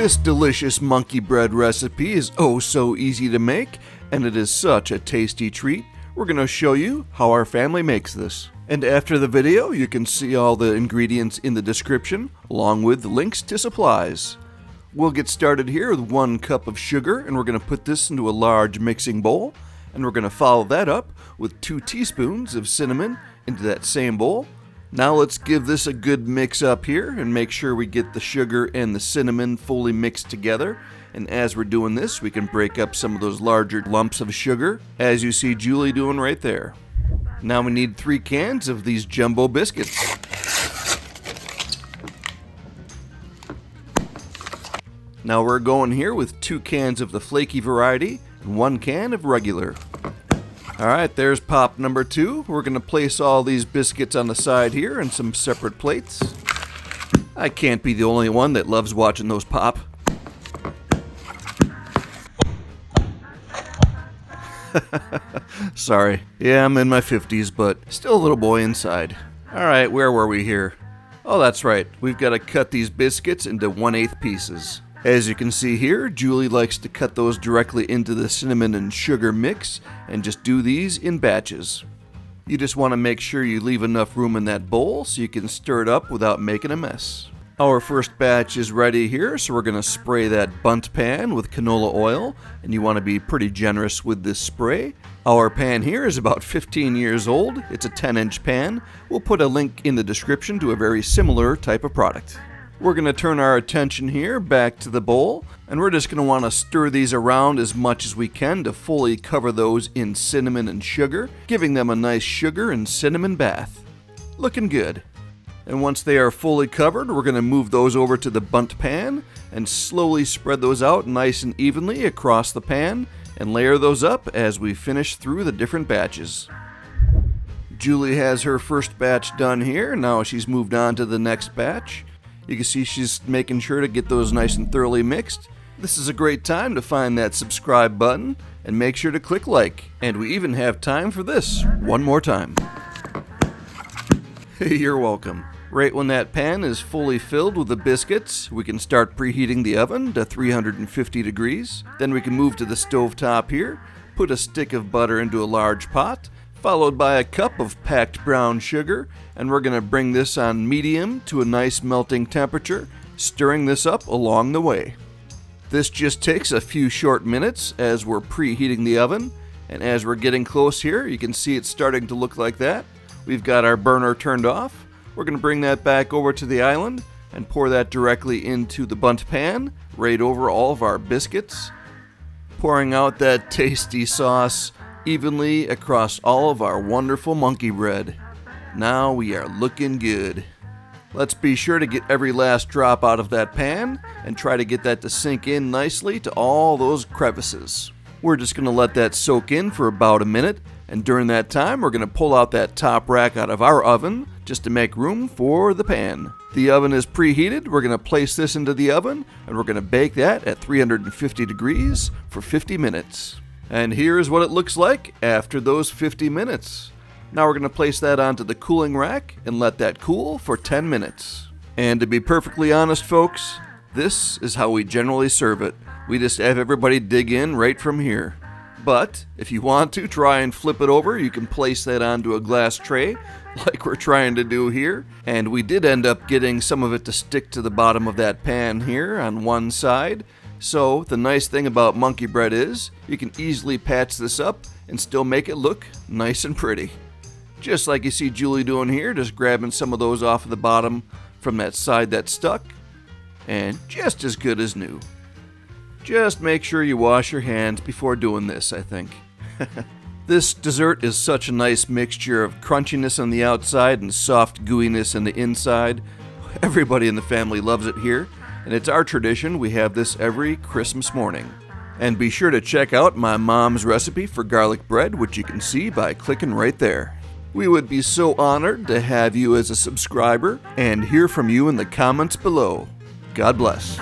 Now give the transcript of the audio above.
This delicious monkey bread recipe is oh so easy to make, and it is such a tasty treat. We're going to show you how our family makes this. And after the video, you can see all the ingredients in the description, along with links to supplies. We'll get started here with 1 cup of sugar, and we're going to put this into a large mixing bowl, and we're going to follow that up with 2 teaspoons of cinnamon into that same bowl. Now let's give this a good mix up here and make sure we get the sugar and the cinnamon fully mixed together. And as we're doing this, we can break up some of those larger lumps of sugar, as you see Julie doing right there. Now we need 3 cans of these jumbo biscuits. Now we're going here with 2 cans of the Flaky variety and 1 can of regular. Alright, there's pop number 2. We're going to place all these biscuits on the side here in some separate plates. I can't be the only one that loves watching those pop. Sorry. Yeah, I'm in my 50s, but still a little boy inside. Alright, where were we here? Oh, that's right. We've got to cut these biscuits into 1/8 pieces. As you can see here, Julie likes to cut those directly into the cinnamon and sugar mix and just do these in batches. You just want to make sure you leave enough room in that bowl so you can stir it up without making a mess. Our first batch is ready here, so we're going to spray that Bundt pan with canola oil, and you want to be pretty generous with this spray. Our pan here is about 15 years old. It's a 10-inch pan. We'll put a link in the description to a very similar type of product. We're going to turn our attention here back to the bowl, and we're just going to want to stir these around as much as we can to fully cover those in cinnamon and sugar, giving them a nice sugar and cinnamon bath. Looking good. And once they are fully covered, we're going to move those over to the Bundt pan and slowly spread those out nice and evenly across the pan and layer those up as we finish through the different batches. Julie has her first batch done here. Now she's moved on to the next batch. You can see she's making sure to get those nice and thoroughly mixed. This is a great time to find that subscribe button and make sure to click like. And we even have time for this one more time. You're welcome. Right when that pan is fully filled with the biscuits, we can start preheating the oven to 350 degrees. Then we can move to the stove top here, put a stick of butter into a large pot, followed by a cup of packed brown sugar, and we're going to bring this on medium to a nice melting temperature, stirring this up along the way. This just takes a few short minutes as we're preheating the oven, and as we're getting close here, you can see it's starting to look like that. We've got our burner turned off. We're going to bring that back over to the island and pour that directly into the Bundt pan, right over all of our biscuits, pouring out that tasty sauce evenly across all of our wonderful monkey bread. Now we are looking good. Let's be sure to get every last drop out of that pan and try to get that to sink in nicely to all those crevices. We're just going to let that soak in for about a minute, and during that time we're going to pull out that top rack out of our oven just to make room for the pan. The oven is preheated. We're going to place this into the oven and we're going to bake that at 350 degrees for 50 minutes. And here's what it looks like after those 50 minutes. Now we're going to place that onto the cooling rack and let that cool for 10 minutes. And to be perfectly honest, folks, this is how we generally serve it. We just have everybody dig in right from here. But if you want to try and flip it over, you can place that onto a glass tray like we're trying to do here. And we did end up getting some of it to stick to the bottom of that pan here on one side. So the nice thing about monkey bread is you can easily patch this up and still make it look nice and pretty. Just like you see Julie doing here, just grabbing some of those off of the bottom from that side that stuck, and just as good as new. Just make sure you wash your hands before doing this, I think. This dessert is such a nice mixture of crunchiness on the outside and soft gooiness on the inside. Everybody in the family loves it here. And it's our tradition, we have this every Christmas morning. And be sure to check out my mom's recipe for garlic bread, which you can see by clicking right there. We would be so honored to have you as a subscriber and hear from you in the comments below. God bless.